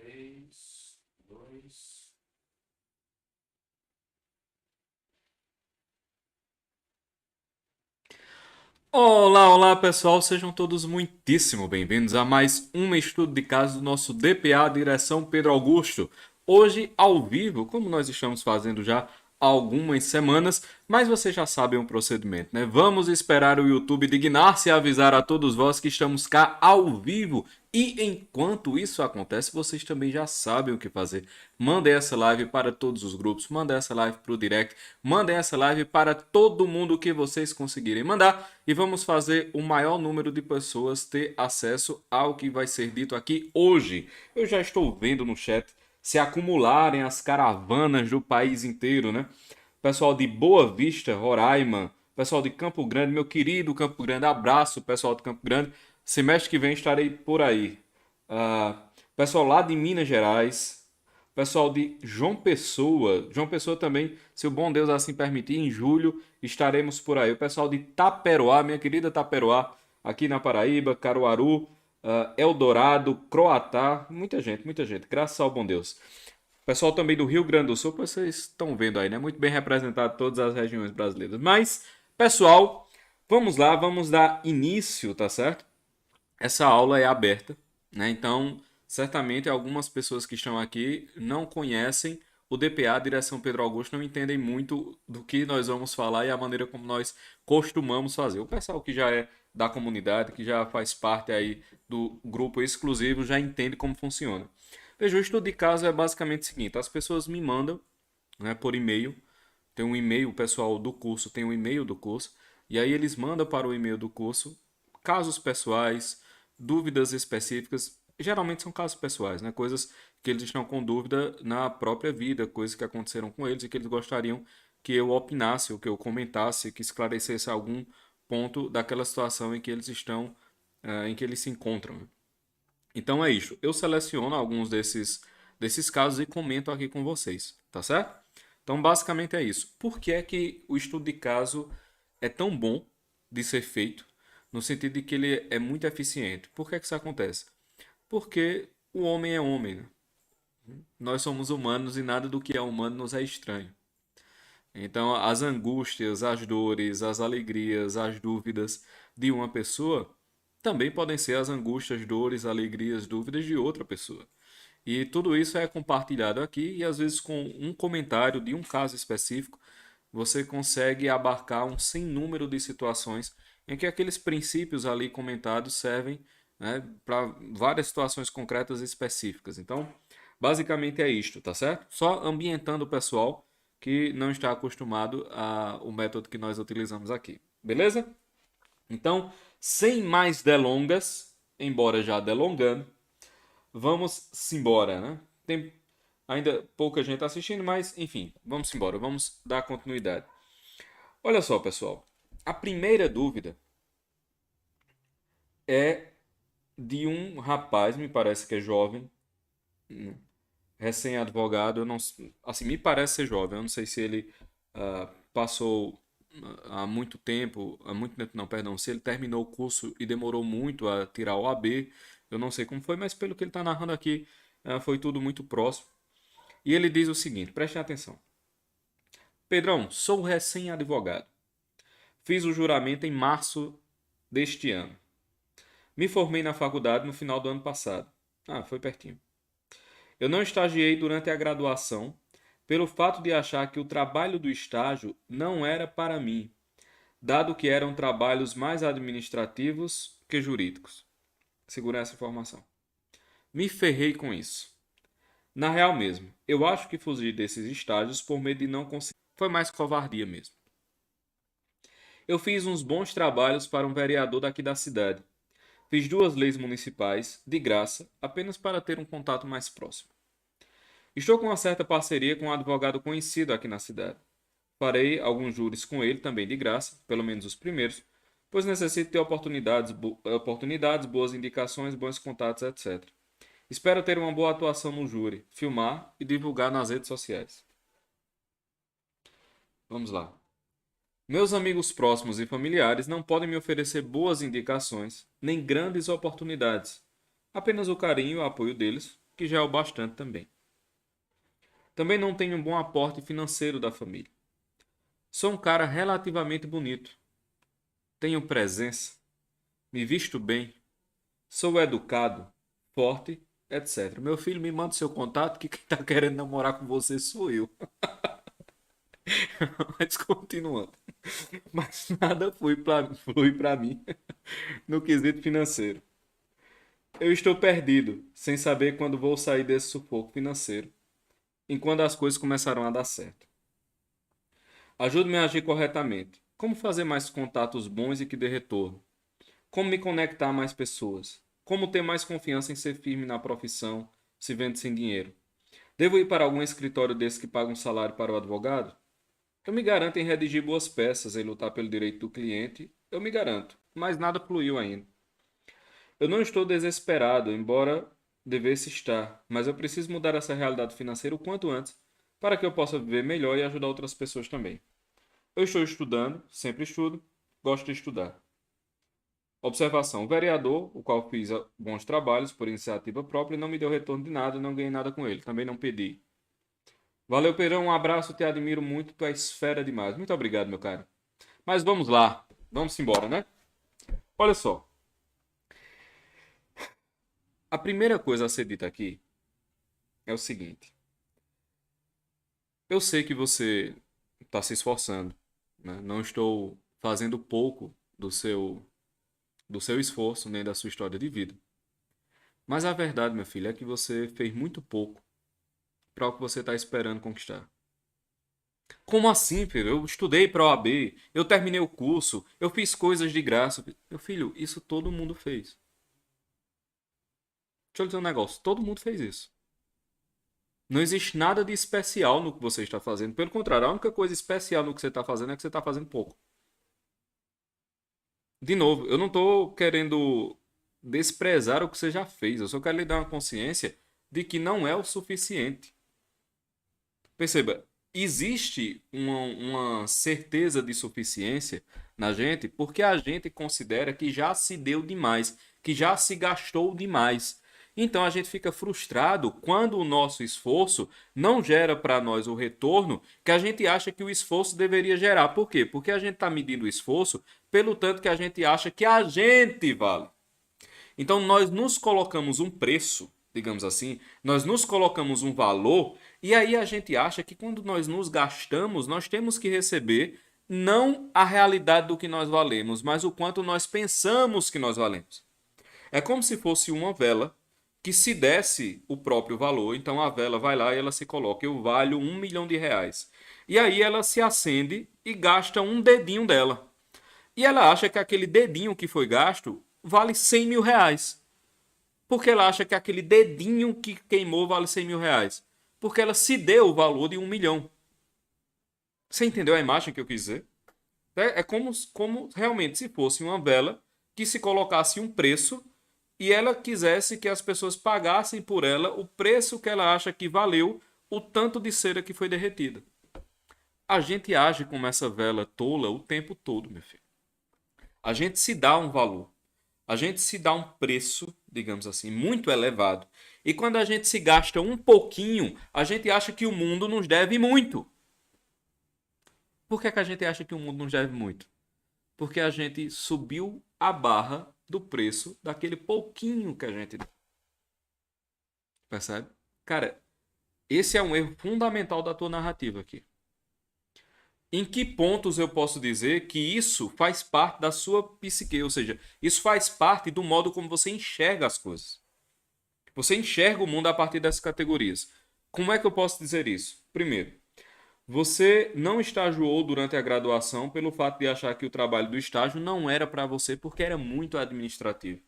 3, 2. Olá, olá pessoal, sejam todos muitíssimo bem-vindos a mais um estudo de caso do nosso DPA Direção Pedro Augusto. Hoje, ao vivo, como nós estamos fazendo já há algumas semanas, mas vocês já sabem o procedimento, né? Vamos esperar o YouTube dignar-se a avisar a todos vós que estamos cá ao vivo. E enquanto isso acontece, vocês também já sabem o que fazer. Mandem essa live para todos os grupos, mandem essa live para o direct, mandem essa live para todo mundo que vocês conseguirem mandar e vamos fazer o maior número de pessoas ter acesso ao que vai ser dito aqui hoje. Eu já estou vendo no chat se acumularem as caravanas do país inteiro, né? Pessoal de Boa Vista, Roraima, pessoal de Campo Grande, meu querido Campo Grande, abraço pessoal de Campo Grande. Semestre que vem estarei por aí. Pessoal lá de Minas Gerais, pessoal de João Pessoa também, se o bom Deus assim permitir, em julho estaremos por aí. O pessoal de Taperoá, minha querida Taperoá, aqui na Paraíba, Caruaru, Eldorado, Croatá, muita gente, graças ao bom Deus. Pessoal também do Rio Grande do Sul, vocês estão vendo aí, né? Muito bem representado todas as regiões brasileiras. Mas, pessoal, vamos lá, vamos dar início, tá certo? Essa aula é aberta, né? Então, certamente algumas pessoas que estão aqui não conhecem o DPA, Direção Pedro Augusto, não entendem muito do que nós vamos falar e a maneira como nós costumamos fazer. O pessoal que já é da comunidade, que já faz parte aí do grupo exclusivo, já entende como funciona. Veja, o estudo de caso é basicamente o seguinte: as pessoas me mandam, né, por e-mail. Tem um e-mail, o pessoal do curso tem um e-mail do curso, e aí eles mandam para o e-mail do curso casos pessoais, dúvidas específicas. Geralmente são casos pessoais, né? Coisas que eles estão com dúvida na própria vida, coisas que aconteceram com eles e que eles gostariam que eu opinasse, ou que eu comentasse, que esclarecesse algum ponto daquela situação em que eles estão, em que eles se encontram, né? Então é isso. Eu seleciono alguns desses casos e comento aqui com vocês, tá certo? Então basicamente é isso. Por que é que o estudo de caso é tão bom de ser feito, no sentido de que ele é muito eficiente? Por que é que isso acontece? Porque o homem é homem, né? Nós somos humanos e nada do que é humano nos é estranho. Então, as angústias, as dores, as alegrias, as dúvidas de uma pessoa também podem ser as angústias, dores, alegrias, dúvidas de outra pessoa. E tudo isso é compartilhado aqui e às vezes com um comentário de um caso específico, você consegue abarcar um sem número de situações em que aqueles princípios ali comentados servem, né, para várias situações concretas e específicas. Então, basicamente é isto, tá certo? Só ambientando o pessoal que não está acostumado ao método que nós utilizamos aqui. Beleza? Então, sem mais delongas, embora já delongando, vamos embora, né? Tem ainda pouca gente assistindo, mas enfim, vamos embora, vamos dar continuidade. Olha só, pessoal, a primeira dúvida é de um rapaz, me parece que é jovem, recém-advogado, eu não, assim, me parece ser jovem, eu não sei se ele passou há muito tempo não, perdão, se ele terminou o curso e demorou muito a tirar o AB, eu não sei como foi, mas pelo que ele está narrando aqui, foi tudo muito próximo. E ele diz o seguinte, prestem atenção. Pedrão, sou recém-advogado. Fiz o juramento em março deste ano. Me formei na faculdade no final do ano passado. Ah, foi pertinho. Eu não estagiei durante a graduação pelo fato de achar que o trabalho do estágio não era para mim, dado que eram trabalhos mais administrativos que jurídicos. Segura essa informação. Me ferrei com isso. Na real mesmo, eu acho que fugi desses estágios por medo de não conseguir. Foi mais covardia mesmo. Eu fiz uns bons trabalhos para um vereador daqui da cidade. Fiz duas leis municipais, de graça, apenas para ter um contato mais próximo. Estou com uma certa parceria com um advogado conhecido aqui na cidade. Farei alguns júris com ele também de graça, pelo menos os primeiros, pois necessito ter oportunidades, boas indicações, bons contatos, etc. Espero ter uma boa atuação no júri, filmar e divulgar nas redes sociais. Vamos lá. Meus amigos próximos e familiares não podem me oferecer boas indicações, nem grandes oportunidades. Apenas o carinho e o apoio deles, que já é o bastante também. Também não tenho um bom aporte financeiro da família. Sou um cara relativamente bonito. Tenho presença. Me visto bem. Sou educado, forte, etc. Meu filho, me manda seu contato que quem está querendo namorar com você sou eu. Mas continuando. Mas nada flui para mim no quesito financeiro. Eu estou perdido, sem saber quando vou sair desse sufoco financeiro, enquanto as coisas começarão a dar certo. Ajude-me a agir corretamente. Como fazer mais contatos bons e que dê retorno? Como me conectar a mais pessoas? Como ter mais confiança em ser firme na profissão, se vende sem dinheiro? Devo ir para algum escritório desse que paga um salário para o advogado? Eu me garanto em redigir boas peças, em lutar pelo direito do cliente. Eu me garanto, mas nada fluiu ainda. Eu não estou desesperado, embora devesse estar, mas eu preciso mudar essa realidade financeira o quanto antes, para que eu possa viver melhor e ajudar outras pessoas também. Eu estou estudando, sempre estudo, gosto de estudar. Observação: o vereador, o qual fiz bons trabalhos por iniciativa própria, não me deu retorno de nada, não ganhei nada com ele. Também não pedi. Valeu, Perão, um abraço, te admiro muito, tu és fera demais. Muito obrigado, meu cara. Mas vamos lá, vamos embora, né? Olha só, a primeira coisa a ser dita aqui é o seguinte. Eu sei que você está se esforçando, né? Não estou fazendo pouco do seu esforço nem da sua história de vida. Mas a verdade, meu filho, é que você fez muito pouco para o que você está esperando conquistar. Como assim, filho? Eu estudei para a OAB, eu terminei o curso, eu fiz coisas de graça. Meu filho, isso todo mundo fez. Deixa eu dizer um negócio, todo mundo fez isso. Não existe nada de especial no que você está fazendo. Pelo contrário, a única coisa especial no que você está fazendo é que você está fazendo pouco. De novo, eu não estou querendo desprezar o que você já fez. Eu só quero lhe dar uma consciência de que não é o suficiente. Perceba, existe uma certeza de suficiência na gente porque a gente considera que já se deu demais, que já se gastou demais. Então a gente fica frustrado quando o nosso esforço não gera para nós o retorno que a gente acha que o esforço deveria gerar. Por quê? Porque a gente está medindo o esforço pelo tanto que a gente acha que a gente vale. Então nós nos colocamos um preço, digamos assim, nós nos colocamos um valor e aí a gente acha que quando nós nos gastamos, nós temos que receber não a realidade do que nós valemos, mas o quanto nós pensamos que nós valemos. É como se fosse uma vela que se desse o próprio valor, então a vela vai lá e ela se coloca, eu valho R$ 1 milhão. E aí ela se acende e gasta um dedinho dela. E ela acha que aquele dedinho que foi gasto vale R$ 100 mil. Porque ela acha que aquele dedinho que queimou vale R$ 100 mil. Porque ela se deu o valor de 1 milhão. Você entendeu a imagem que eu quis dizer? É como realmente se fosse uma vela que se colocasse um preço e ela quisesse que as pessoas pagassem por ela o preço que ela acha que valeu o tanto de cera que foi derretida. A gente age como essa vela tola o tempo todo, meu filho. A gente se dá um valor. A gente se dá um preço, digamos assim, muito elevado. E quando a gente se gasta um pouquinho, a gente acha que o mundo nos deve muito. Por que a gente acha que o mundo nos deve muito? Porque a gente subiu a barra do preço daquele pouquinho que a gente dá. Percebe? Cara, esse é um erro fundamental da tua narrativa aqui. Em que pontos eu posso dizer que isso faz parte da sua psique? Ou seja, isso faz parte do modo como você enxerga as coisas. Você enxerga o mundo a partir dessas categorias. Como é que eu posso dizer isso? Primeiro, você não estagiou durante a graduação pelo fato de achar que o trabalho do estágio não era para você porque era muito administrativo.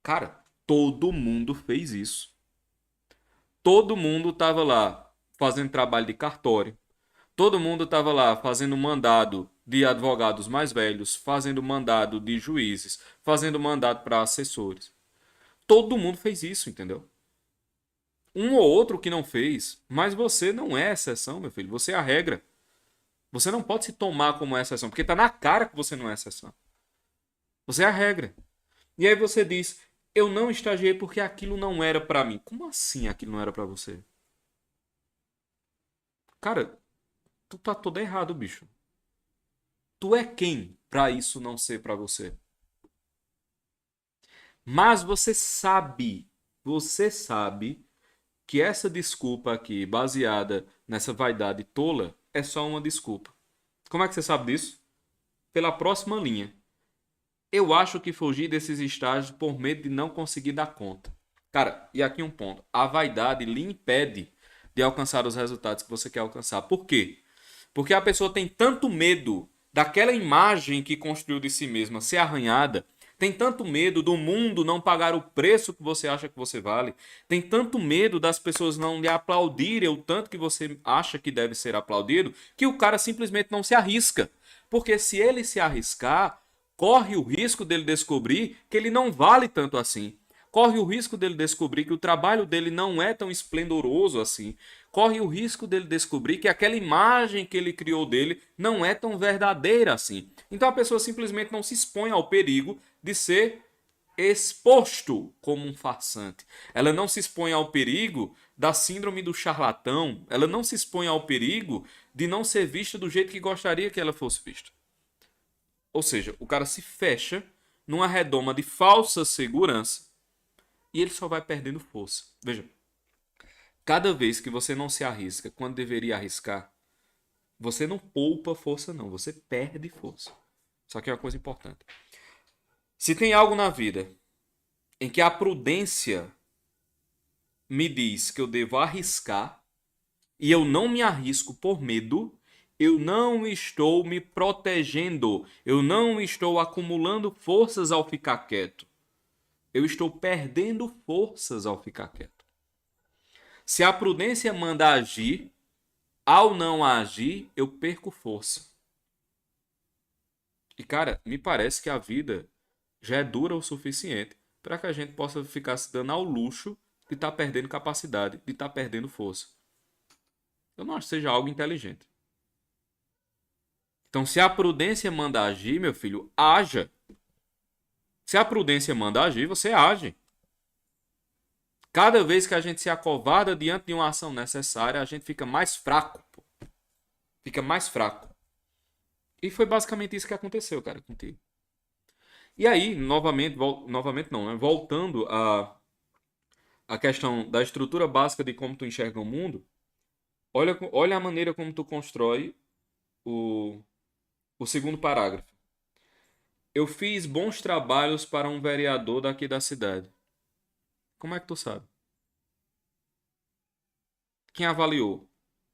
Cara, todo mundo fez isso. Todo mundo estava lá fazendo trabalho de cartório. Todo mundo estava lá fazendo mandado de advogados mais velhos, fazendo mandado de juízes, fazendo mandado para assessores. Todo mundo fez isso, entendeu? Um ou outro que não fez, mas você não é exceção, meu filho. Você é a regra. Você não pode se tomar como exceção, porque está na cara que você não é exceção. Você é a regra. E aí você diz, Eu não estagiei porque aquilo não era pra mim. Como assim aquilo não era pra você? Cara, tu tá todo errado, bicho. Tu é quem pra isso não ser pra você? Mas você sabe que essa desculpa aqui, baseada nessa vaidade tola, é só uma desculpa. Como é que você sabe disso? Pela próxima linha. Eu acho que fugi desses estágios por medo de não conseguir dar conta. Cara, e aqui um ponto. A vaidade lhe impede de alcançar os resultados que você quer alcançar. Por quê? Porque a pessoa tem tanto medo daquela imagem que construiu de si mesma ser arranhada, tem tanto medo do mundo não pagar o preço que você acha que você vale, tem tanto medo das pessoas não lhe aplaudirem o tanto que você acha que deve ser aplaudido, que o cara simplesmente não se arrisca. Porque se ele se arriscar, corre o risco dele descobrir que ele não vale tanto assim. Corre o risco dele descobrir que o trabalho dele não é tão esplendoroso assim. Corre o risco dele descobrir que aquela imagem que ele criou dele não é tão verdadeira assim. Então a pessoa simplesmente não se expõe ao perigo de ser exposto como um farsante. Ela não se expõe ao perigo da síndrome do charlatão. Ela não se expõe ao perigo de não ser vista do jeito que gostaria que ela fosse vista. Ou seja, o cara se fecha numa redoma de falsa segurança e ele só vai perdendo força. Veja, cada vez que você não se arrisca quando deveria arriscar, você não poupa força, não. Você perde força. Só que é uma coisa importante. Se tem algo na vida em que a prudência me diz que eu devo arriscar e eu não me arrisco por medo, eu não estou me protegendo. Eu não estou acumulando forças ao ficar quieto. Eu estou perdendo forças ao ficar quieto. Se a prudência manda agir, ao não agir, eu perco força. E, cara, me parece que a vida já é dura o suficiente para que a gente possa ficar se dando ao luxo de estar perdendo capacidade, de estar perdendo força. Eu não acho que seja algo inteligente. Então, se a prudência manda agir, meu filho, haja. Se a prudência manda agir, você age. Cada vez que a gente se acovarda diante de uma ação necessária, a gente fica mais fraco. Pô. Fica mais fraco. E foi basicamente isso que aconteceu, cara, contigo. E aí, novamente não, né? Voltando à questão da estrutura básica de como tu enxerga o mundo, olha a maneira como tu constrói o, o segundo parágrafo. Eu fiz bons trabalhos para um vereador daqui da cidade. Como é que tu sabe? Quem avaliou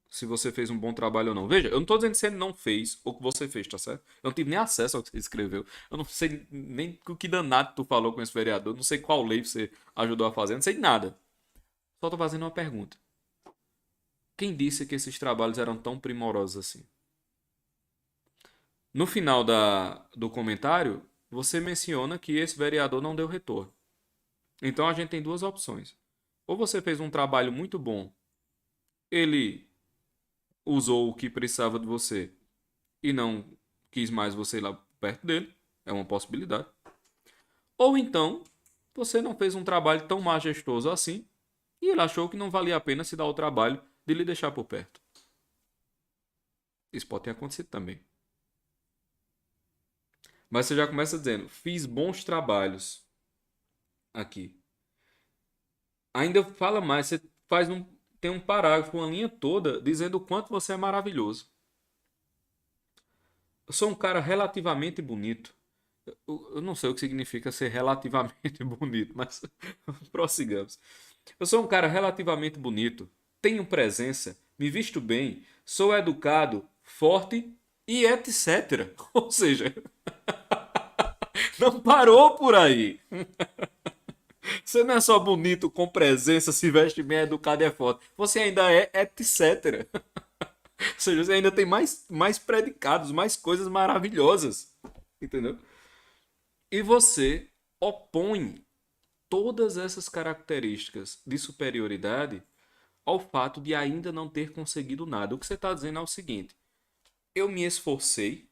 se você fez um bom trabalho ou não? Veja, eu não estou dizendo que você não fez ou que você fez, tá certo? Eu não tive nem acesso ao que você escreveu. Eu não sei nem o que danado tu falou com esse vereador. Não sei qual lei você ajudou a fazer. Não sei nada. Só estou fazendo uma pergunta. Quem disse que esses trabalhos eram tão primorosos assim? No final do comentário, você menciona que esse vereador não deu retorno. Então a gente tem duas opções. Ou você fez um trabalho muito bom, ele usou o que precisava de você e não quis mais você ir lá perto dele, é uma possibilidade. Ou então você não fez um trabalho tão majestoso assim e ele achou que não valia a pena se dar o trabalho de lhe deixar por perto. Isso pode ter acontecido também. Mas você já começa dizendo: fiz bons trabalhos aqui. Ainda fala mais, você tem um parágrafo, uma linha toda dizendo o quanto você é maravilhoso. Eu sou um cara relativamente bonito. Eu não sei o que significa ser relativamente bonito, mas prossigamos. Eu sou um cara relativamente bonito, tenho presença, me visto bem, sou educado, forte e etc. Ou seja, não parou por aí. Você não é só bonito, com presença, se veste bem, é educado e é forte. Você ainda é etc. Ou seja, você ainda tem mais predicados, mais coisas maravilhosas. Entendeu? E você opõe todas essas características de superioridade ao fato de ainda não ter conseguido nada. O que você está dizendo é o seguinte: eu me esforcei,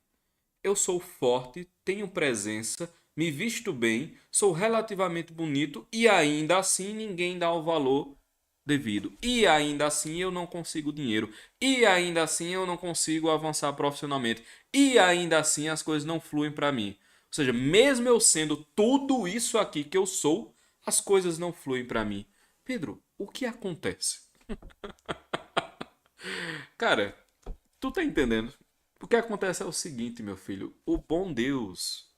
eu sou forte, tenho presença, me visto bem, sou relativamente bonito e ainda assim ninguém dá o valor devido. E ainda assim eu não consigo dinheiro. E ainda assim eu não consigo avançar profissionalmente. E ainda assim as coisas não fluem para mim. Ou seja, mesmo eu sendo tudo isso aqui que eu sou, as coisas não fluem para mim. Pedro, o que acontece? Cara, tu tá entendendo? O que acontece é o seguinte, meu filho. O bom Deus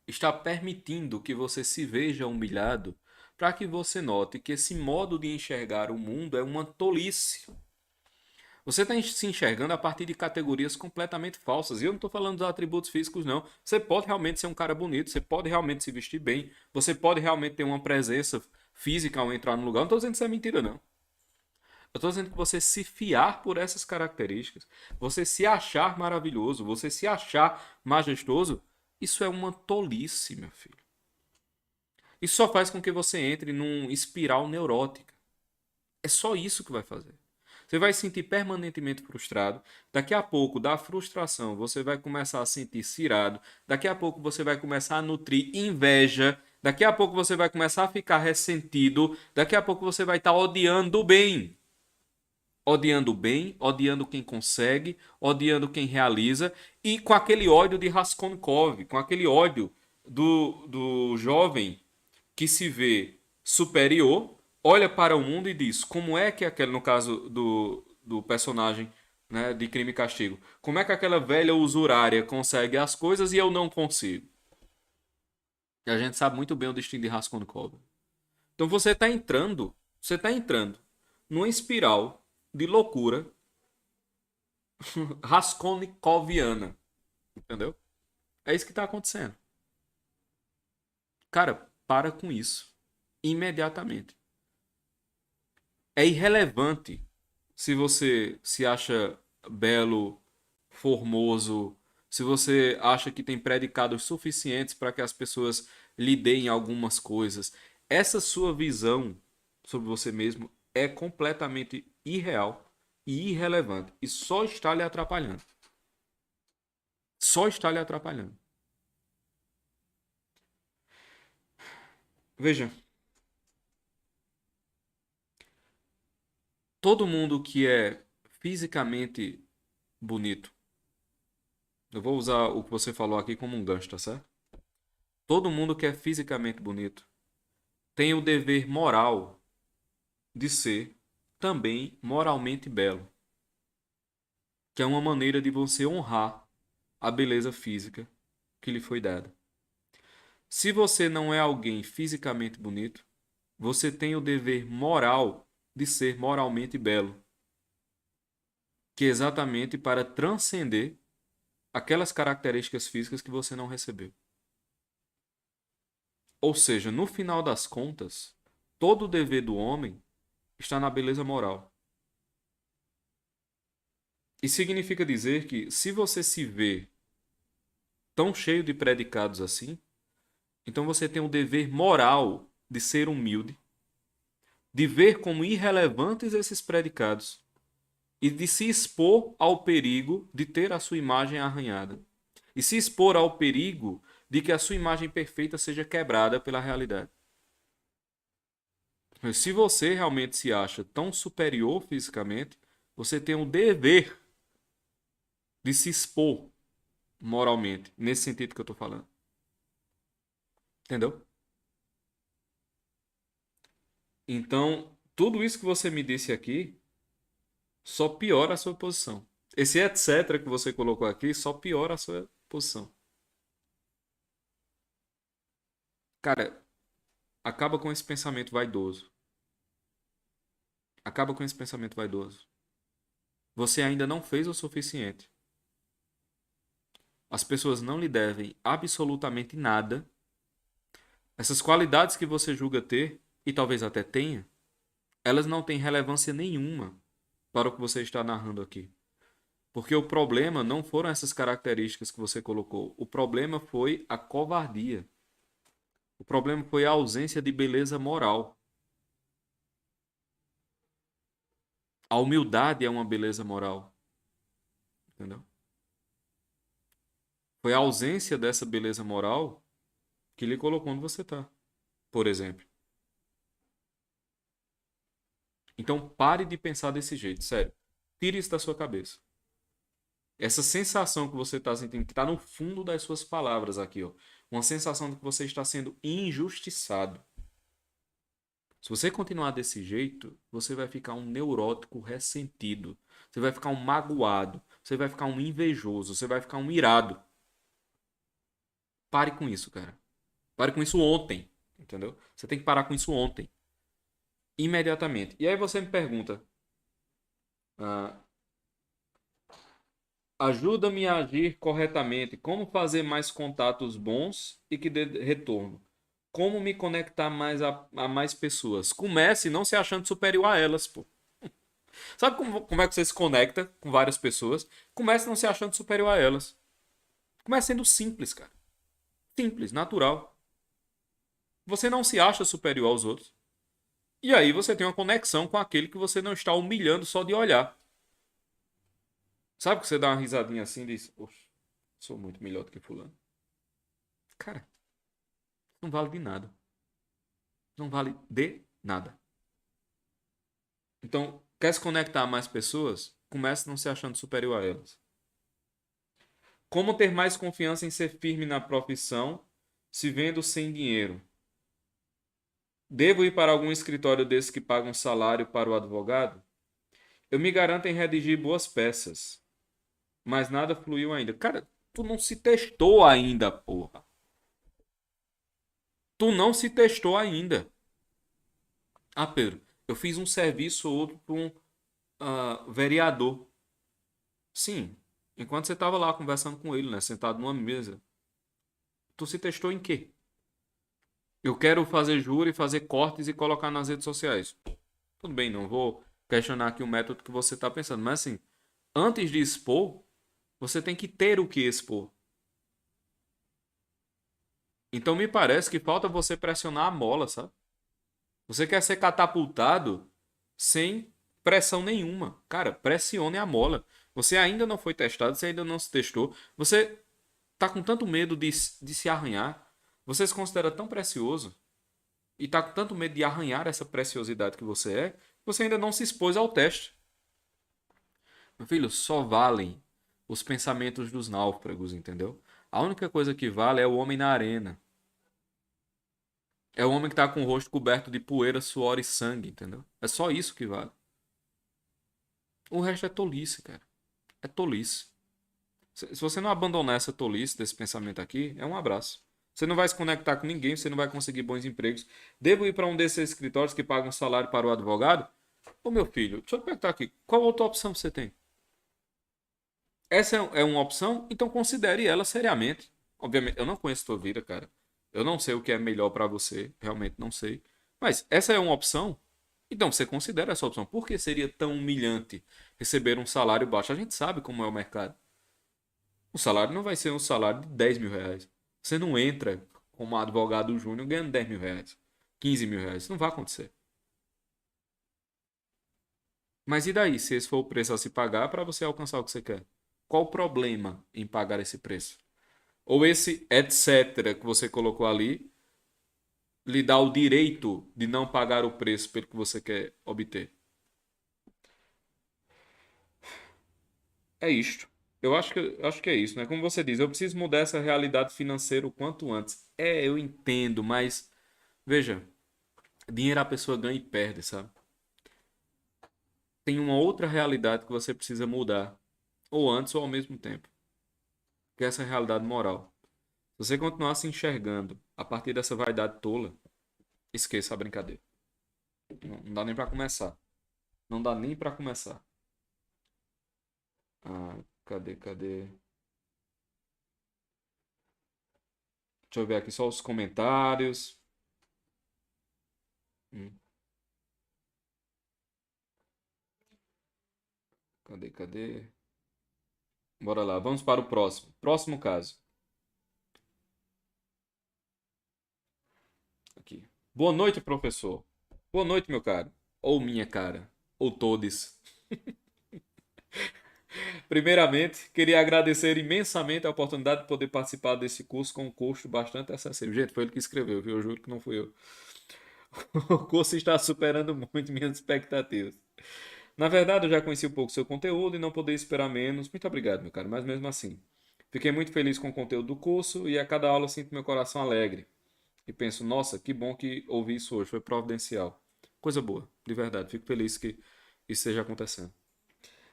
está permitindo que você se veja humilhado para que você note que esse modo de enxergar o mundo é uma tolice. Você está se enxergando a partir de categorias completamente falsas. E eu não estou falando dos atributos físicos, não. Você pode realmente ser um cara bonito, você pode realmente se vestir bem, você pode realmente ter uma presença física ao entrar no lugar. Eu não estou dizendo que isso é mentira, não. Eu estou dizendo que você se fiar por essas características, você se achar maravilhoso, você se achar majestoso, isso é uma tolice, meu filho. Isso só faz com que você entre num espiral neurótica. É só isso que vai fazer. Você vai se sentir permanentemente frustrado. Daqui a pouco, da frustração, você vai começar a sentir cirado. Daqui a pouco, você vai começar a nutrir inveja. Daqui a pouco, você vai começar a ficar ressentido. Daqui a pouco, você vai estar odiando o bem. Odiando o bem, odiando quem consegue, odiando quem realiza. E com aquele ódio de Raskolnikov, com aquele ódio do jovem que se vê superior, olha para o mundo e diz: como é que aquele, no caso do personagem, né, de Crime e Castigo, como é que aquela velha usurária consegue as coisas e eu não consigo? E a gente sabe muito bem o destino de Raskolnikov. Então você está entrando numa espiral de loucura Raskolnikoviana, entendeu? É isso que está acontecendo. Cara, para com isso imediatamente. É irrelevante se você se acha belo, formoso, se você acha que tem predicados suficientes para que as pessoas lhe deem algumas coisas. Essa sua visão sobre você mesmo é completamente irreal e irrelevante e só está lhe atrapalhando. Só está lhe atrapalhando. Veja, todo mundo que é fisicamente bonito, eu vou usar o que você falou aqui como um gancho, tá certo? Todo mundo que é fisicamente bonito tem o dever moral de ser também moralmente belo, que é uma maneira de você honrar a beleza física que lhe foi dada. Se você não é alguém fisicamente bonito, você tem o dever moral de ser moralmente belo, que é exatamente para transcender aquelas características físicas que você não recebeu. Ou seja, no final das contas, todo o dever do homem está na beleza moral. E significa dizer que se você se vê tão cheio de predicados assim, então você tem o dever moral de ser humilde, de ver como irrelevantes esses predicados e de se expor ao perigo de ter a sua imagem arranhada. E se expor ao perigo de que a sua imagem perfeita seja quebrada pela realidade. Mas se você realmente se acha tão superior fisicamente, você tem o dever de se expor moralmente, nesse sentido que eu estou falando. Entendeu? Então, tudo isso que você me disse aqui só piora a sua posição. Esse etc que você colocou aqui só piora a sua posição. Cara, acaba com esse pensamento vaidoso. Acaba com esse pensamento vaidoso. Você ainda não fez o suficiente. As pessoas não lhe devem absolutamente nada. Essas qualidades que você julga ter, e talvez até tenha, elas não têm relevância nenhuma para o que você está narrando aqui. Porque o problema não foram essas características que você colocou. O problema foi a covardia. O problema foi a ausência de beleza moral. A humildade é uma beleza moral. Entendeu? Foi a ausência dessa beleza moral que lhe colocou onde você está, por exemplo. Então pare de pensar desse jeito, sério. Tire isso da sua cabeça. Essa sensação que você está sentindo, que está no fundo das suas palavras aqui, ó. Uma sensação de que você está sendo injustiçado. Se você continuar desse jeito, você vai ficar um neurótico ressentido. Você vai ficar um magoado. Você vai ficar um invejoso. Você vai ficar um irado. Pare com isso, cara. Pare com isso ontem. Entendeu? Você tem que parar com isso ontem. Imediatamente. E aí você me pergunta: ah, ajuda-me a agir corretamente. Como fazer mais contatos bons e que dê retorno? Como me conectar mais a mais pessoas? Comece não se achando superior a elas, pô. Sabe como é que você se conecta com várias pessoas? Comece não se achando superior a elas. Comece sendo simples, cara. Simples, natural. Você não se acha superior aos outros. E aí você tem uma conexão com aquele que você não está humilhando só de olhar. Sabe que você dá uma risadinha assim e diz: Poxa, sou muito melhor do que fulano. Cara, não vale de nada. Não vale de nada. Então, quer se conectar a mais pessoas? Comece não se achando superior a elas. Como ter mais confiança em ser firme na profissão, se vendo sem dinheiro? Devo ir para algum escritório desses que pagam salário para o advogado? Eu me garanto em redigir boas peças, mas nada fluiu ainda. Cara, tu não se testou ainda, porra. Tu não se testou ainda. Ah, Pedro, eu fiz um serviço ou outro para um vereador. Sim, enquanto você estava lá conversando com ele, né, sentado numa mesa, tu se testou em quê? Eu quero fazer júri, fazer cortes e colocar nas redes sociais. Tudo bem, não vou questionar aqui o método que você está pensando, mas assim, antes de expor, você tem que ter o que expor. Então me parece que falta você pressionar a mola, sabe? Você quer ser catapultado sem pressão nenhuma. Cara, pressione a mola. Você ainda não foi testado, você ainda não se testou. Você tá com tanto medo de se arranhar. Você se considera tão precioso e tá com tanto medo de arranhar essa preciosidade que você ainda não se expôs ao teste. Meu filho, só valem os pensamentos dos náufragos, entendeu? A única coisa que vale é o homem na arena. É o homem que tá com o rosto coberto de poeira, suor e sangue, entendeu? É só isso que vale. O resto é tolice, cara. É tolice. Se você não abandonar essa tolice desse pensamento aqui, é um abraço. Você não vai se conectar com ninguém, você não vai conseguir bons empregos. Devo ir para um desses escritórios que pagam salário para o advogado? Ô meu filho, deixa eu te perguntar aqui, qual outra opção você tem? Essa é uma opção? Então considere ela seriamente. Obviamente, eu não conheço a tua vida, cara. Eu não sei o que é melhor para você, realmente não sei. Mas essa é uma opção? Então você considera essa opção. Por que seria tão humilhante receber um salário baixo? A gente sabe como é o mercado. O salário não vai ser um salário de 10 mil reais. Você não entra como advogado júnior ganhando 10 mil reais, 15 mil reais. Isso não vai acontecer. Mas e daí, se esse for o preço a se pagar para você alcançar o que você quer? Qual o problema em pagar esse preço? Ou esse etc. que você colocou ali lhe dá o direito de não pagar o preço pelo que você quer obter? É isto. Eu acho que é isso, né? Como você diz, eu preciso mudar essa realidade financeira o quanto antes. É, eu entendo, mas veja, dinheiro a pessoa ganha e perde, sabe? Tem uma outra realidade que você precisa mudar, ou antes ou ao mesmo tempo, que é essa realidade moral. Se você continuar se enxergando a partir dessa vaidade tola, esqueça a brincadeira. Não dá nem pra começar. Não dá nem pra começar. Ah, cadê? Deixa eu ver aqui só os comentários. Hum, cadê? Bora lá, vamos para o próximo. Próximo caso. Aqui. Boa noite, professor. Boa noite, meu caro. Ou minha cara. Ou todes. Primeiramente, queria agradecer imensamente a oportunidade de poder participar desse curso com um custo bastante acessível. Gente, foi ele que escreveu, viu? Eu juro que não fui eu. O curso está superando muito minhas expectativas. Na verdade, eu já conheci um pouco do seu conteúdo e não poderia esperar menos. Muito obrigado, meu caro, mas mesmo assim. Fiquei muito feliz com o conteúdo do curso e a cada aula sinto meu coração alegre. E penso, nossa, que bom que ouvi isso hoje, foi providencial. Coisa boa, de verdade. Fico feliz que isso esteja acontecendo.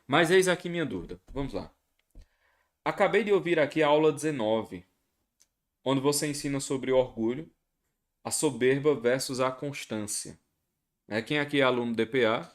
Mas eis aqui minha dúvida. Vamos lá. Acabei de ouvir aqui a aula 19, onde você ensina sobre o orgulho, a soberba versus a constância. Quem aqui é aluno do DPA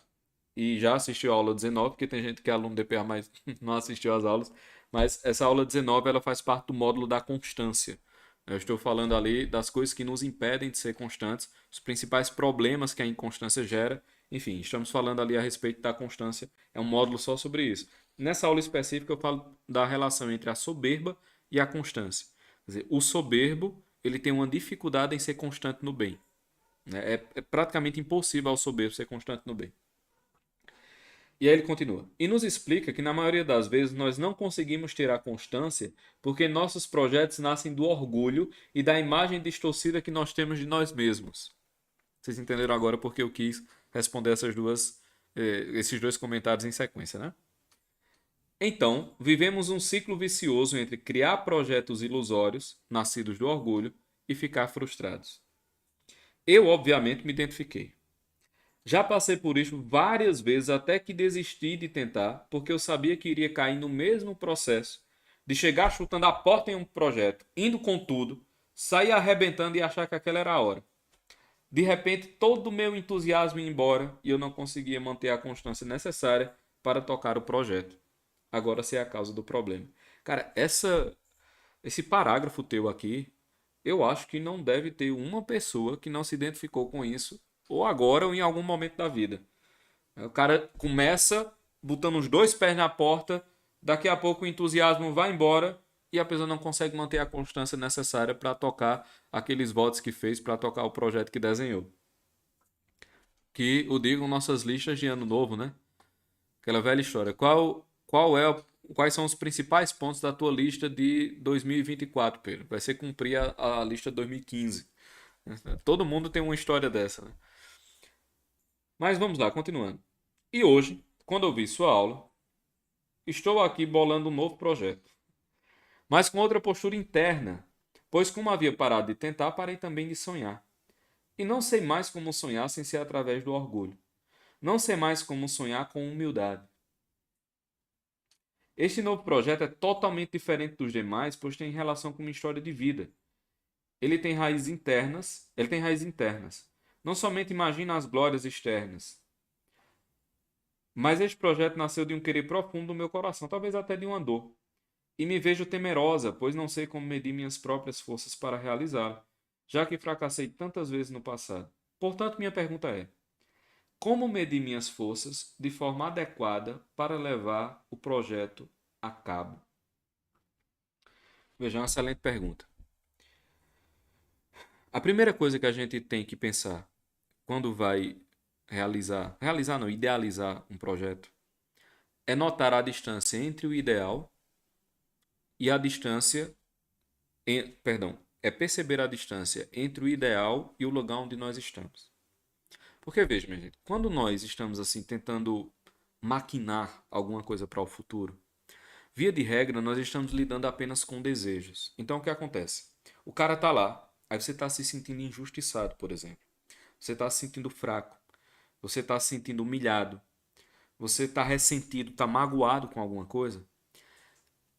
e já assistiu a aula 19, porque tem gente que é aluno do DPA, mas não assistiu às aulas, mas essa aula 19 ela faz parte do módulo da constância. Eu estou falando ali das coisas que nos impedem de ser constantes, os principais problemas que a inconstância gera. Enfim, estamos falando ali a respeito da constância, é um módulo só sobre isso. Nessa aula específica eu falo da relação entre a soberba e a constância. Quer dizer, o soberbo ele tem uma dificuldade em ser constante no bem. Né? É praticamente impossível ao soberbo ser constante no bem. E aí ele continua. E nos explica que na maioria das vezes nós não conseguimos ter a constância porque nossos projetos nascem do orgulho e da imagem distorcida que nós temos de nós mesmos. Vocês entenderam agora porque eu quis responder esses dois comentários em sequência, né? Então, vivemos um ciclo vicioso entre criar projetos ilusórios, nascidos do orgulho, e ficar frustrados. Eu, obviamente, me identifiquei. Já passei por isso várias vezes até que desisti de tentar, porque eu sabia que iria cair no mesmo processo de chegar chutando a porta em um projeto, indo com tudo, sair arrebentando e achar que aquela era a hora. De repente, todo o meu entusiasmo ia embora e eu não conseguia manter a constância necessária para tocar o projeto. Agora sei a causa do problema. Cara, esse parágrafo teu aqui, eu acho que não deve ter uma pessoa que não se identificou com isso, ou agora ou em algum momento da vida. O cara começa botando os dois pés na porta, daqui a pouco o entusiasmo vai embora e a pessoa não consegue manter a constância necessária para tocar aqueles votos que fez, para tocar o projeto que desenhou. Que o digam nossas listas de ano novo, né? Aquela velha história. Quais são os principais pontos da tua lista de 2024, Pedro? Vai ser cumprir a lista de 2015. Todo mundo tem uma história dessa, né? Mas vamos lá, continuando. E hoje, quando eu vi sua aula, estou aqui bolando um novo projeto, mas com outra postura interna, pois como havia parado de tentar, parei também de sonhar. E não sei mais como sonhar sem ser através do orgulho. Não sei mais como sonhar com humildade. Este novo projeto é totalmente diferente dos demais, pois tem relação com uma história de vida. Ele tem raízes internas. Não somente imagina as glórias externas, mas este projeto nasceu de um querer profundo do meu coração, talvez até de uma dor. E me vejo temerosa, pois não sei como medir minhas próprias forças para realizá-lo, já que fracassei tantas vezes no passado. Portanto, minha pergunta é: como medir minhas forças de forma adequada para levar o projeto a cabo? Veja, é uma excelente pergunta. A primeira coisa que a gente tem que pensar quando vai realizar não, idealizar um projeto, é notar a distância entre o ideal e a distância, perdão, é perceber a distância entre o ideal e o lugar onde nós estamos. Porque veja, minha gente, quando nós estamos assim tentando maquinar alguma coisa para o futuro, via de regra nós estamos lidando apenas com desejos. Então o que acontece? O cara tá lá, aí você está se sentindo injustiçado, por exemplo. Você está se sentindo fraco, você está se sentindo humilhado, você está ressentido, está magoado com alguma coisa.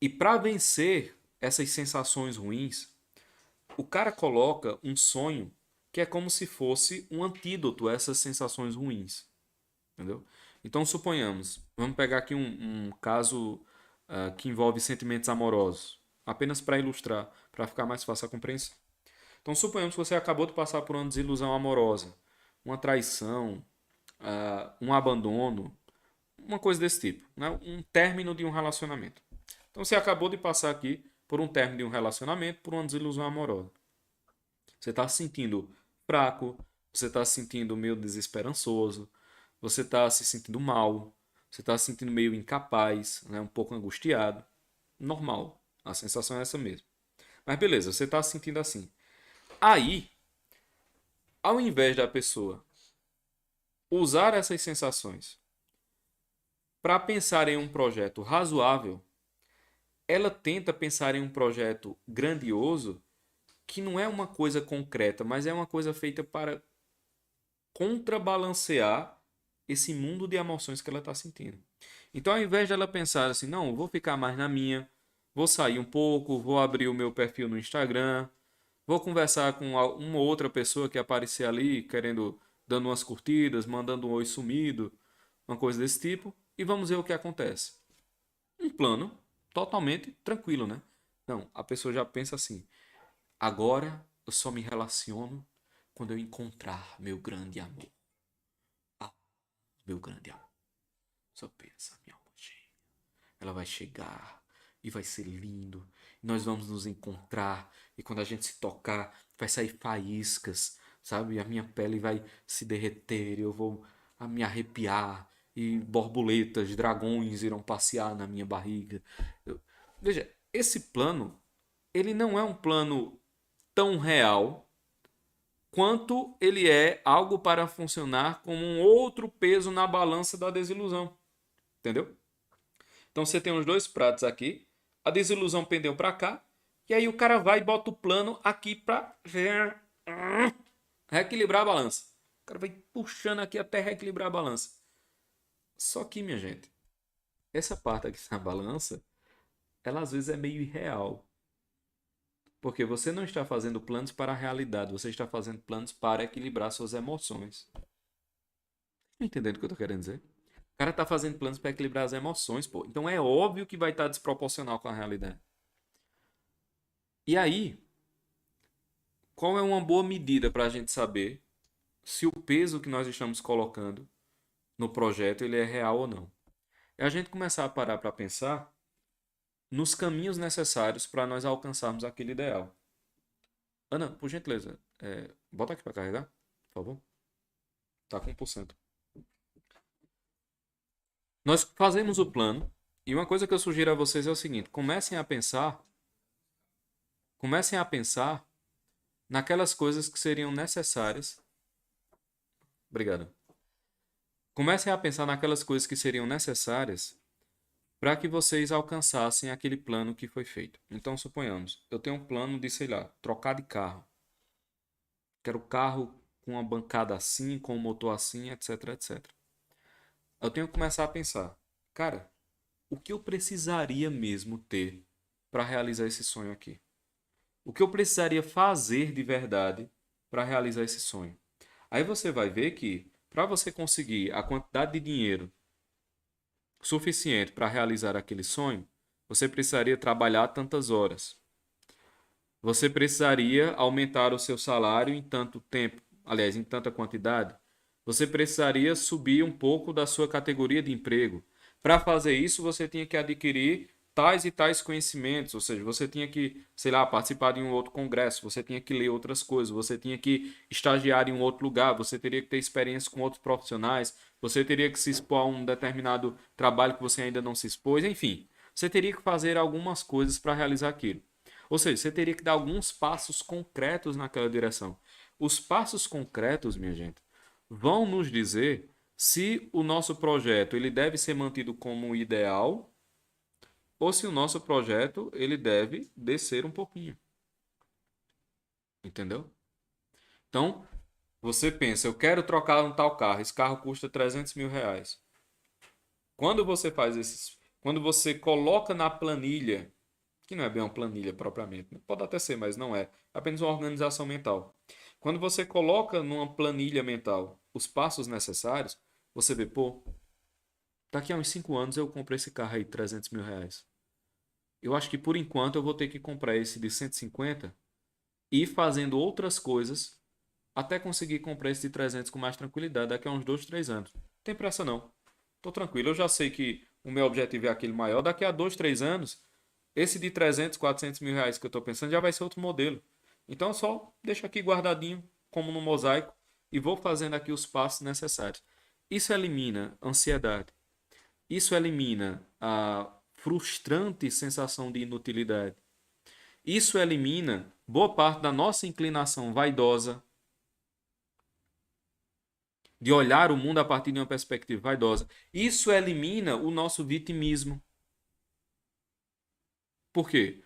E para vencer essas sensações ruins, o cara coloca um sonho que é como se fosse um antídoto a essas sensações ruins. Entendeu? Então, suponhamos, vamos pegar aqui um caso que envolve sentimentos amorosos, apenas para ilustrar, para ficar mais fácil a compreensão. Então, suponhamos que você acabou de passar por uma desilusão amorosa, uma traição, um abandono, uma coisa desse tipo, né? Um término de um relacionamento. Então, você acabou de passar aqui por um término de um relacionamento, por uma desilusão amorosa. Você está se sentindo fraco, você está se sentindo meio desesperançoso, você está se sentindo mal, você está se sentindo meio incapaz, né? Um pouco angustiado. Normal, a sensação é essa mesmo. Mas beleza, você está se sentindo assim. Aí, ao invés da pessoa usar essas sensações para pensar em um projeto razoável, ela tenta pensar em um projeto grandioso que não é uma coisa concreta, mas é uma coisa feita para contrabalancear esse mundo de emoções que ela está sentindo. Então, ao invés dela pensar assim, não, vou ficar mais na minha, vou sair um pouco, vou abrir o meu perfil no Instagram, vou conversar com uma outra pessoa que aparecer ali, querendo, dando umas curtidas, mandando um oi sumido, uma coisa desse tipo, e vamos ver o que acontece. Um plano totalmente tranquilo, né? Não, a pessoa já pensa assim: agora eu só me relaciono quando eu encontrar meu grande amor. Ah, meu grande amor. Só pensa, minha alma gêmea. Ela vai chegar e vai ser lindo. Nós vamos nos encontrar e quando a gente se tocar, vai sair faíscas, sabe? A minha pele vai se derreter, eu vou me arrepiar e borboletas, dragões irão passear na minha barriga. Veja, esse plano, ele não é um plano tão real quanto ele é algo para funcionar como um outro peso na balança da desilusão. Entendeu? Então você tem os dois pratos aqui, a desilusão pendeu para cá, e aí o cara vai e bota o plano aqui para reequilibrar a balança. O cara vai puxando aqui até reequilibrar a balança. Só que, minha gente, essa parte aqui na balança, ela às vezes é meio irreal. Porque você não está fazendo planos para a realidade, você está fazendo planos para equilibrar suas emoções. Entendendo o que eu estou querendo dizer? O cara tá fazendo planos para equilibrar as emoções, pô. Então é óbvio que vai estar desproporcional com a realidade. E aí, qual é uma boa medida para a gente saber se o peso que nós estamos colocando no projeto ele é real ou não? É a gente começar a parar para pensar nos caminhos necessários para nós alcançarmos aquele ideal. Ana, por gentileza, bota aqui para carregar, por favor. Tá com 1%. Nós fazemos o plano e uma coisa que eu sugiro a vocês é o seguinte: comecem a pensar naquelas coisas que seriam necessárias. Obrigado. Comecem a pensar naquelas coisas que seriam necessárias para que vocês alcançassem aquele plano que foi feito. Então, suponhamos, eu tenho um plano de, sei lá, trocar de carro. Quero carro com uma bancada assim, com um motor assim, etc, etc. Eu tenho que começar a pensar, cara, o que eu precisaria mesmo ter para realizar esse sonho aqui? O que eu precisaria fazer de verdade para realizar esse sonho? Aí você vai ver que para você conseguir a quantidade de dinheiro suficiente para realizar aquele sonho, você precisaria trabalhar tantas horas. Você precisaria aumentar o seu salário em tanto tempo, aliás, em tanta quantidade. Você precisaria subir um pouco da sua categoria de emprego. Para fazer isso, você tinha que adquirir tais e tais conhecimentos, ou seja, você tinha que, sei lá, participar de um outro congresso, você tinha que ler outras coisas, você tinha que estagiar em um outro lugar, você teria que ter experiência com outros profissionais, você teria que se expor a um determinado trabalho que você ainda não se expôs, enfim, você teria que fazer algumas coisas para realizar aquilo. Ou seja, você teria que dar alguns passos concretos naquela direção. Os passos concretos, minha gente, vão nos dizer se o nosso projeto ele deve ser mantido como ideal ou se o nosso projeto ele deve descer um pouquinho. Entendeu? Então, você pensa, eu quero trocar um tal carro, esse carro custa 300 mil reais. Quando você faz esses, quando você coloca na planilha, que não é bem uma planilha propriamente, né? Pode até ser, mas não é, é apenas uma organização mental. Quando você coloca numa planilha mental os passos necessários, você vê, pô, daqui a uns 5 anos eu comprei esse carro aí, 300 mil reais. Eu acho que por enquanto eu vou ter que comprar esse de 150 e ir fazendo outras coisas até conseguir comprar esse de 300 com mais tranquilidade daqui a uns 2, 3 anos. Não tem pressa não. Tô tranquilo, eu já sei que o meu objetivo é aquele maior. Daqui a 2, 3 anos, esse de 300, 400 mil reais que eu tô pensando já vai ser outro modelo. Então eu só deixo aqui guardadinho, como no mosaico, e vou fazendo aqui os passos necessários. Isso elimina ansiedade. Isso elimina a frustrante sensação de inutilidade. Isso elimina boa parte da nossa inclinação vaidosa, de olhar o mundo a partir de uma perspectiva vaidosa. Isso elimina o nosso vitimismo. Por quê?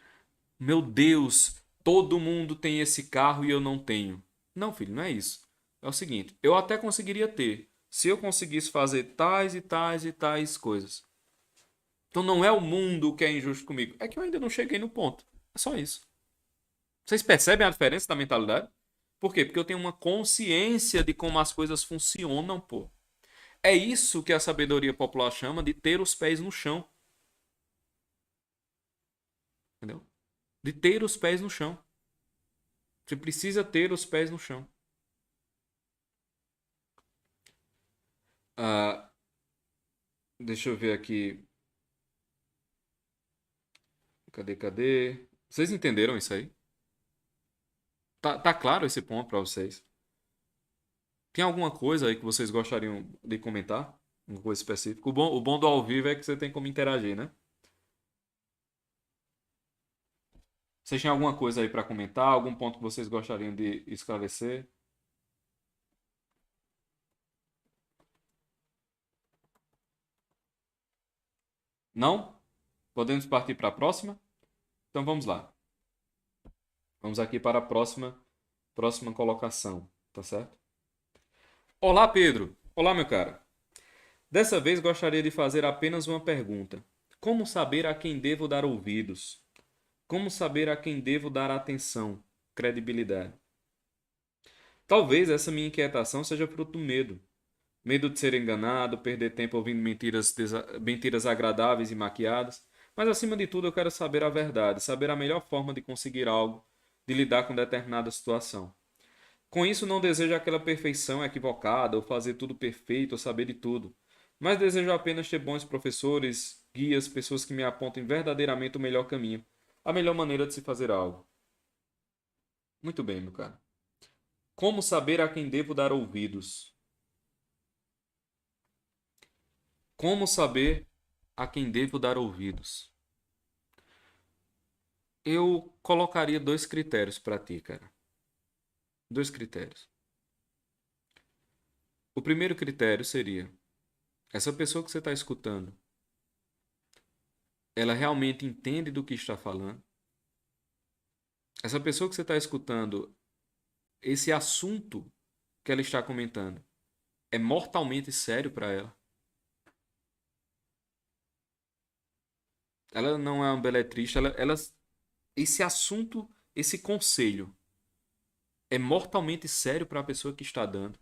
Meu Deus, todo mundo tem esse carro e eu não tenho. Não, filho, não é isso. É o seguinte, eu até conseguiria ter, se eu conseguisse fazer tais e tais e tais coisas. Então não é o mundo que é injusto comigo, é que eu ainda não cheguei no ponto. É só isso. Vocês percebem a diferença da mentalidade? Por quê? Porque eu tenho uma consciência de como as coisas funcionam, pô. É isso que a sabedoria popular chama de ter os pés no chão. Entendeu? De ter os pés no chão. Você precisa ter os pés no chão. Ah, deixa eu ver aqui. Cadê? Vocês entenderam isso aí? Tá claro esse ponto para vocês? Tem alguma coisa aí que vocês gostariam de comentar? Uma coisa específica? O bom do ao vivo é que você tem como interagir, né? Vocês têm alguma coisa aí para comentar? Algum ponto que vocês gostariam de esclarecer? Não? Podemos partir para a próxima? Então vamos lá. Vamos aqui para a próxima colocação, tá certo? Olá, Pedro. Olá, meu cara. Dessa vez gostaria de fazer apenas uma pergunta. Como saber a quem devo dar ouvidos? Como saber a quem devo dar atenção, credibilidade? Talvez essa minha inquietação seja fruto do medo. Medo de ser enganado, perder tempo ouvindo mentiras agradáveis e maquiadas. Mas acima de tudo eu quero saber a verdade, saber a melhor forma de conseguir algo, de lidar com determinada situação. Com isso não desejo aquela perfeição equivocada, ou fazer tudo perfeito, ou saber de tudo. Mas desejo apenas ter bons professores, guias, pessoas que me apontem verdadeiramente o melhor caminho, a melhor maneira de se fazer algo. Muito bem, meu cara. Como saber a quem devo dar ouvidos? Como saber a quem devo dar ouvidos? Eu colocaria dois critérios para ti, cara. Dois critérios. O primeiro critério seria: essa pessoa que você está escutando, ela realmente entende do que está falando? Essa pessoa que você está escutando, esse assunto que ela está comentando, é mortalmente sério para ela? Ela não é uma beletrista, esse assunto, esse conselho, é mortalmente sério para a pessoa que está dando?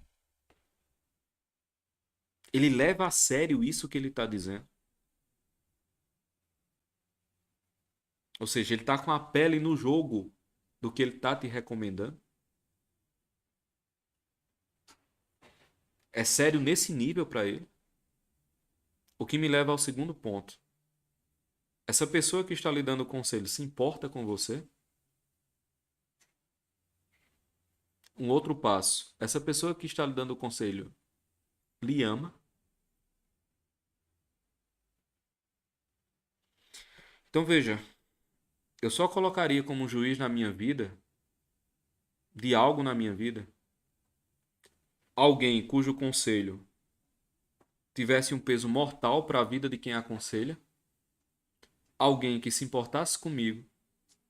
Ele leva a sério isso que ele está dizendo? Ou seja, ele está com a pele no jogo do que ele está te recomendando? É sério nesse nível para ele? O que me leva ao segundo ponto. Essa pessoa que está lhe dando o conselho se importa com você? Um outro passo. Essa pessoa que está lhe dando o conselho lhe ama? Então veja, eu só colocaria como um juiz na minha vida, de algo na minha vida, alguém cujo conselho tivesse um peso mortal para a vida de quem aconselha, alguém que se importasse comigo,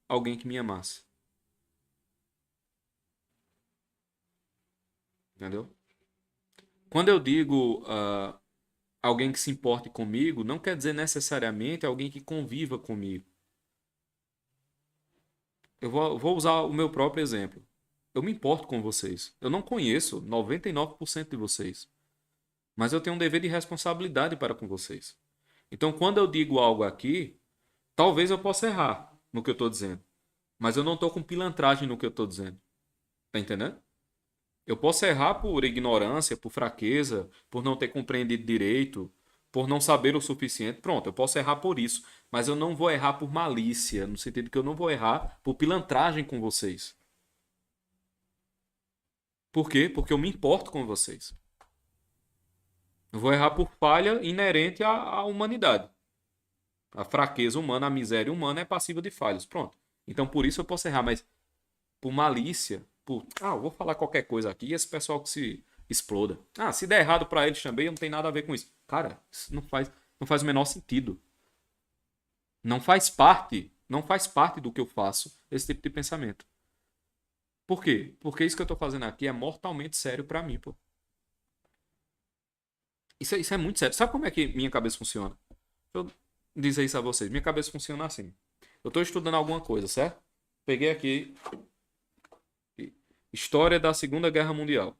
alguém que me amasse. Entendeu? Quando eu digo alguém que se importe comigo, não quer dizer necessariamente alguém que conviva comigo. Eu vou usar o meu próprio exemplo. Eu me importo com vocês. Eu não conheço 99% de vocês. Mas eu tenho um dever de responsabilidade para com vocês. Então, quando eu digo algo aqui, talvez eu possa errar no que eu estou dizendo. Mas eu não estou com pilantragem no que eu estou dizendo. Tá entendendo? Eu posso errar por ignorância, por fraqueza, por não ter compreendido direito, por não saber o suficiente. Pronto, eu posso errar por isso. Mas eu não vou errar por malícia, no sentido que eu não vou errar por pilantragem com vocês. Por quê? Porque eu me importo com vocês. Eu vou errar por falha inerente à humanidade. A fraqueza humana, a miséria humana é passível de falhas. Pronto. Então por isso eu posso errar, mas por malícia, eu vou falar qualquer coisa aqui e esse pessoal que se exploda. Ah, se der errado para eles também, não tem nada a ver com isso. Cara, isso não faz o menor sentido. Não faz parte do que eu faço esse tipo de pensamento. Por quê? Porque isso que eu tô fazendo aqui é mortalmente sério para mim, pô. Isso é muito sério. Sabe como é que minha cabeça funciona? Deixa eu dizer isso a vocês. Minha cabeça funciona assim. Eu tô estudando alguma coisa, certo? Peguei aqui História da Segunda Guerra Mundial.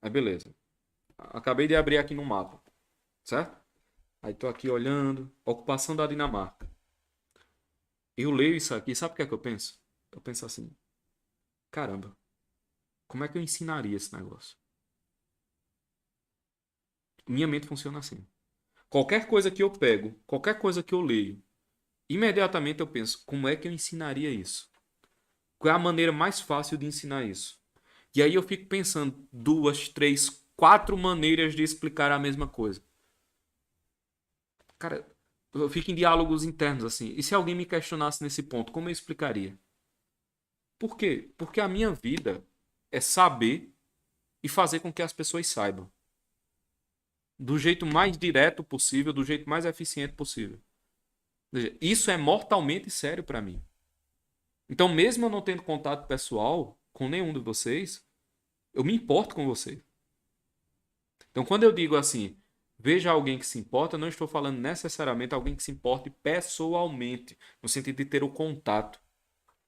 Aí beleza. Acabei de abrir aqui no mapa, certo? Aí tô aqui olhando, ocupação da Dinamarca. Eu leio isso aqui, sabe o que é que eu penso? Eu penso assim, caramba, como é que eu ensinaria esse negócio? Minha mente funciona assim. Qualquer coisa que eu pego, qualquer coisa que eu leio, imediatamente eu penso, como é que eu ensinaria isso? Qual é a maneira mais fácil de ensinar isso? E aí eu fico pensando duas, três, quatro maneiras de explicar a mesma coisa. Cara, eu fico em diálogos internos assim. E se alguém me questionasse nesse ponto, como eu explicaria? Por quê? Porque a minha vida é saber e fazer com que as pessoas saibam. Do jeito mais direto possível, do jeito mais eficiente possível. Ou seja, isso é mortalmente sério para mim. Então, mesmo eu não tendo contato pessoal com nenhum de vocês, eu me importo com vocês. Então, quando eu digo assim, veja alguém que se importa, eu não estou falando necessariamente alguém que se importe pessoalmente, no sentido de ter o contato.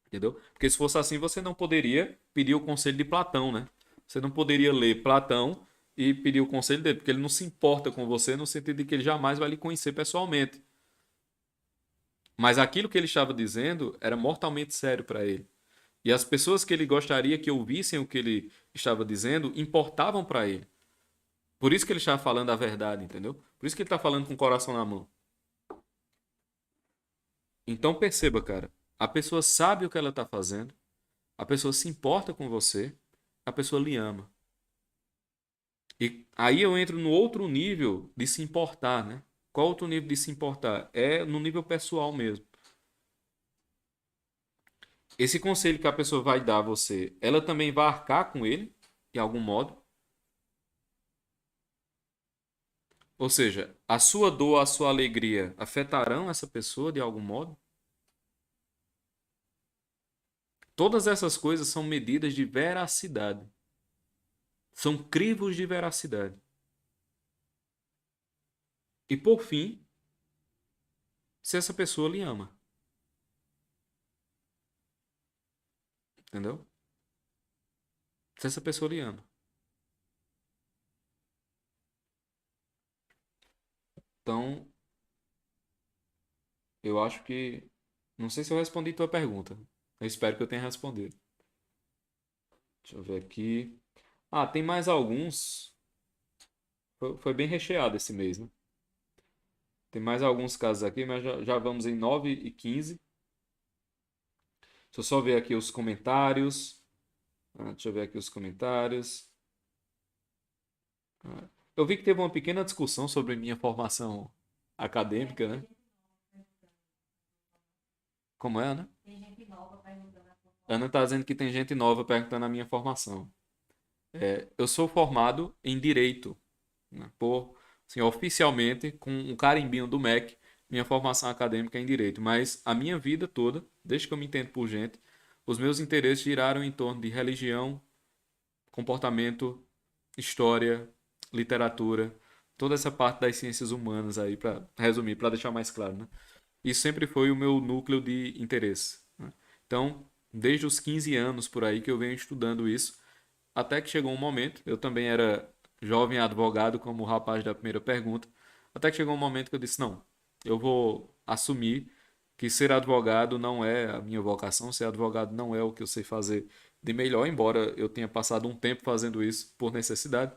Entendeu? Porque se fosse assim, você não poderia pedir o conselho de Platão, né? Você não poderia ler Platão e pedir o conselho dele, porque ele não se importa com você no sentido de que ele jamais vai lhe conhecer pessoalmente. Mas aquilo que ele estava dizendo era mortalmente sério para ele. E as pessoas que ele gostaria que ouvissem o que ele estava dizendo importavam para ele. Por isso que ele estava falando a verdade, entendeu? Por isso que ele está falando com o coração na mão. Então perceba, cara, a pessoa sabe o que ela está fazendo, a pessoa se importa com você, a pessoa lhe ama. E aí eu entro no outro nível de se importar, né? Qual outro nível de se importar? É no nível pessoal mesmo. Esse conselho que a pessoa vai dar a você, ela também vai arcar com ele, de algum modo. Ou seja, a sua dor, a sua alegria afetarão essa pessoa de algum modo. Todas essas coisas são medidas de veracidade. São crivos de veracidade. E por fim, se essa pessoa lhe ama. Entendeu? Se essa pessoa lhe ama. Então, eu acho que. Não sei se eu respondi tua pergunta. Eu espero que eu tenha respondido. Deixa eu ver aqui. Ah, tem mais alguns. Foi bem recheado esse mês, né? Tem mais alguns casos aqui, mas já vamos em 9:15. Deixa eu só ver aqui os comentários. Deixa eu ver aqui os comentários. Ah, eu vi que teve uma pequena discussão sobre minha formação acadêmica, né? Como é, né? Ana tá dizendo que tem gente nova perguntando a minha formação. Eu sou formado em Direito, né? Assim, oficialmente, com um carimbinho do MEC, minha formação acadêmica é em Direito. Mas a minha vida toda, desde que eu me entendo por gente, os meus interesses giraram em torno de religião, comportamento, história, literatura, toda essa parte das ciências humanas aí, para resumir, para deixar mais claro, né? Isso sempre foi o meu núcleo de interesse, né? Então, desde os 15 anos por aí que eu venho estudando isso, até que chegou um momento, eu também era jovem advogado, como o rapaz da primeira pergunta, até que chegou um momento que eu disse, não, eu vou assumir que ser advogado não é a minha vocação, ser advogado não é o que eu sei fazer de melhor, embora eu tenha passado um tempo fazendo isso por necessidade,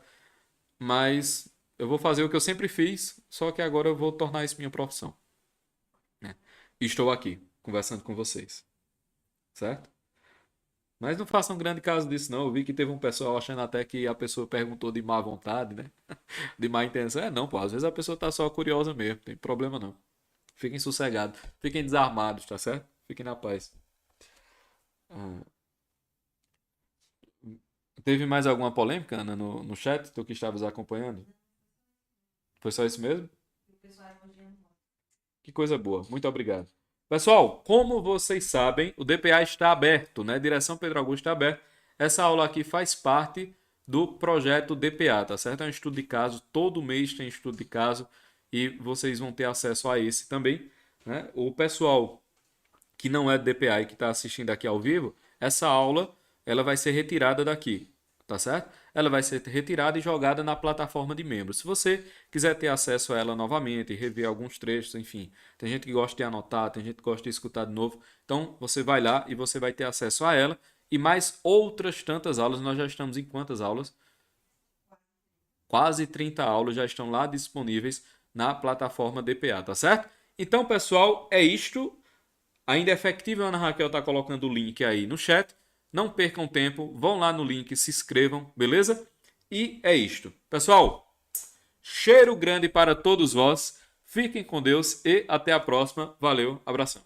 mas eu vou fazer o que eu sempre fiz, só que agora eu vou tornar isso minha profissão, né? E estou aqui, conversando com vocês, certo? Mas não façam um grande caso disso, não. Eu vi que teve um pessoal achando até que a pessoa perguntou de má vontade, né? De má intenção. É, não, pô. Às vezes a pessoa tá só curiosa mesmo. Não tem problema, não. Fiquem sossegados. Fiquem desarmados, tá certo? Fiquem na paz. Ah, teve mais alguma polêmica, Ana, no chat? Tu que estavas acompanhando? Foi só isso mesmo? Que coisa boa. Muito obrigado. Pessoal, como vocês sabem, o DPA está aberto, né? Direção Pedro Augusto está aberto. Essa aula aqui faz parte do projeto DPA, tá certo? É um estudo de caso. Todo mês tem estudo de caso e vocês vão ter acesso a esse também, né? O pessoal que não é do DPA e que está assistindo aqui ao vivo, essa aula ela vai ser retirada daqui, tá certo? Ela vai ser retirada e jogada na plataforma de membros. Se você quiser ter acesso a ela novamente, rever alguns trechos, enfim, tem gente que gosta de anotar, tem gente que gosta de escutar de novo, então você vai lá e você vai ter acesso a ela e mais outras tantas aulas. Nós já estamos em quantas aulas? Quase 30 aulas já estão lá disponíveis na plataforma DPA, tá certo? Então, pessoal, é isto. Ainda é efetivo, a Ana Raquel está colocando o link aí no chat. Não percam tempo, vão lá no link, se inscrevam, beleza? E é isto. Pessoal, cheiro grande para todos vós. Fiquem com Deus e até a próxima. Valeu, abração.